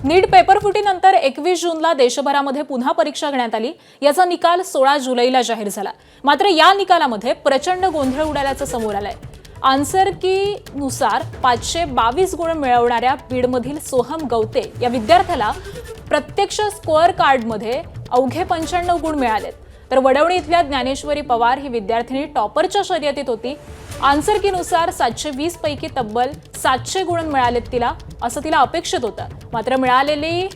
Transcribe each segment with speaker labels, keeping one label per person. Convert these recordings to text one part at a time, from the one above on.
Speaker 1: नीट पेपरफुटीनंतर 21 जूनला देशभरामध्ये पुन्हा परीक्षा घेण्यात आली। याचा निकाल 16 जुलैला जाहीर झाला। मात्र या निकालामध्ये प्रचंड गोंधळ उडाल्याचं समोर आलंय। आन्सर की नुसार 522 गुण मिळवणाऱ्या बीडमधील सोहम गवते या विद्यार्थ्याला प्रत्यक्ष स्कोअर कार्डमध्ये अवघे 95 गुण मिळालेत। तर वडवणी इथल्या ज्ञानेश्वरी पवार ही विद्यार्थिनी टॉपरच्या शर्यतीत होती। आन्सर की नुसार 720 पैकी तब्बल 700 गुण मिळालेत तिला, असं तिला अपेक्षित होतं। मात्र मिळालेली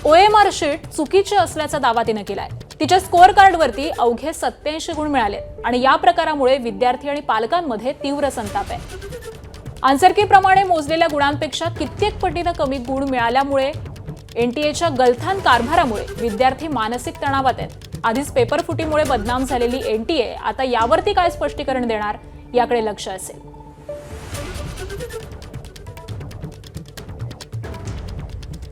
Speaker 1: OMR शीट चुकीची असल्याचा दावा तिने केलाय। तिच्या स्कोअर कार्डवरती अवघे 87 गुण मिळालेत आणि या प्रकारामुळे विद्यार्थी आणि पालकांमध्ये तीव्र संताप आहे। आन्सर की प्रमाणे मोजलेल्या गुणांपेक्षा कित्येक पटीने कमी गुण मिळाल्यामुळे NTA गलथान कारभारामुळे विद्यार्थी मानसिक तणावात आहेत। आधीच पेपर फुटीमुळे बदनाम झालेली NTA आता यावरती काय स्पष्टीकरण देणार याकडे लक्ष असेल।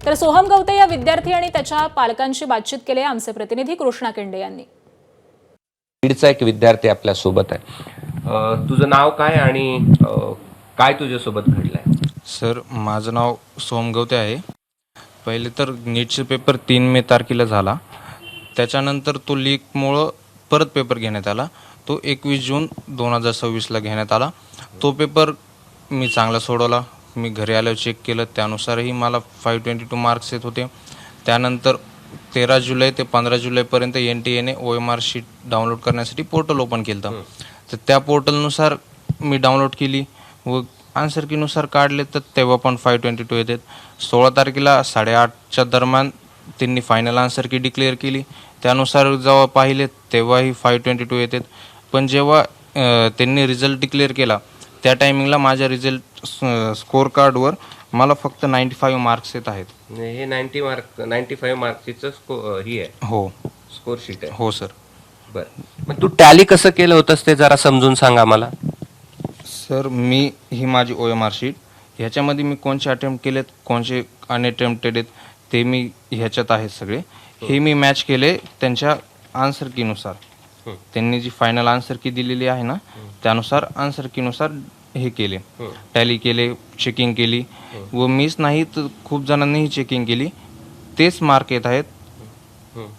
Speaker 1: तर सोहम गवते या विद्यार्थी आणि त्याच्या पालकांशी बातचीत केली आमचे प्रतिनिधी कृष्णा केंडे यांनी।
Speaker 2: बीडचा एक विद्यार्थी आपल्या सोबत आहे। तुझं नाव काय आणि काय तुझ्या सोबत घडलंय?
Speaker 3: सर, माझं नाव सोहम गवते आहे। पहिले तर नीटचे पेपर 3 मे तारखेला झाला। त्याच्यानंतर तो लीकमुळं परत पेपर घेण्यात आला। तो 21 जून 2026ला घेण्यात आला। तो पेपर मी चांगला सोडवला। मी घरी आल्यावर चेक केलं, त्यानुसारही मला 522 मार्क्स येत होते। त्यानंतर 13 जुलै ते 15 जुलैपर्यंत NTA OMR शीट डाउनलोड करण्यासाठी पोर्टल ओपन केलं। तर त्या पोर्टलनुसार मी डाउनलोड केली व आन्सर कीनुसार काढले, तर तेव्हा पण 522 येतात। 16 तारखेला 8:30च्या दरम्यान त्यांनी फायनल आन्सर की डिक्लेअर केली। त्यानुसार जेव्हा पाहिले तेव्हाही 522 येतात। पण जेव्हा त्यांनी रिझल्ट डिक्लेअर केला त्या टायमिंगला माझ्या रिझल्ट स्कोअर कार्डवर मला फक्त 95 मार्क्स येत आहेत।
Speaker 2: हे 95 मार्क्सचं ही आहे?
Speaker 3: हो,
Speaker 2: स्कोअर शीट आहे।
Speaker 3: हो सर।
Speaker 2: बरं, मग तू टॅली कसं केलं होतंस ते जरा समजून सांगा मला।
Speaker 3: सर, ही माझी OMR शीट, ह्याच्यामध्ये मी कोणचे अटेम्प्ट केलेत, कोणचे अनअटेम्प्टेड आहेत ते मी ह्याच्यात आहेत सगळे। हे मी मॅच केले त्यांच्या आन्सर कीनुसार। त्यांनी जी फायनल आन्सर की दिलेली आहे ना, त्यानुसार आन्सर कीनुसार हे केले, टॅली केले, चेकिंग केली व मीच नाही तर खूप जणांनीही चेकिंग केली, तेच मार्क येत आहेत।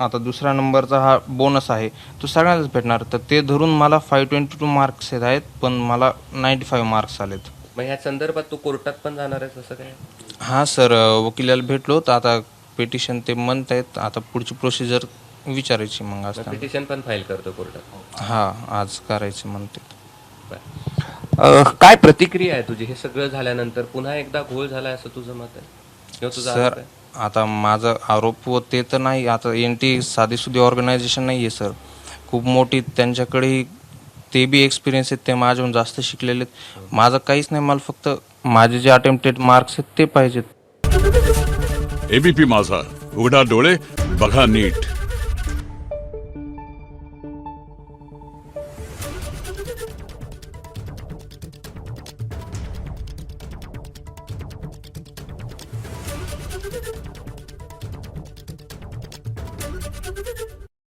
Speaker 3: आता दुसरा नंबरचा हा बोनस आहे तो सगळ्यांनाच भेटणार, तर ते धरून मला 522 मार्क्स येत आहेत, पण मला 95 मार्क्स आलेत।
Speaker 2: मग ह्या संदर्भात तू कोर्टात पण जाणार आहेस असं काय?
Speaker 3: हां सर, वकिलाला भेटलो तर आता पिटिशन ते म्हणत आहेत, आता पुढची प्रोसिजर विचारायची मग असं।
Speaker 2: पिटिशन पण फाईल करतो कोर्टात?
Speaker 3: हां, आज करायची म्हणते।
Speaker 2: काय प्रतिक्रिया आहे तुझी हे सगळं झाल्यानंतर? पुन्हा एकदा घोळ झालाय असं तुझं मत आहे किंवा तुझा
Speaker 3: सर, आता माझा आरोप व ते तर नाही, आता NTA साधीसुधी ऑर्गनायझेशन नाही आहे सर, खूप मोठी, त्यांच्याकडेही ते बी एक्सपिरियन्स आहेत, ते माझ्याहून जास्त शिकलेले आहेत। माझं काहीच नाही, मला फक्त माझे जे अटेम्प्टेड मार्क्स आहेत ते पाहिजेत।
Speaker 4: ABP माझा, उघडा डोळे बघा नीट।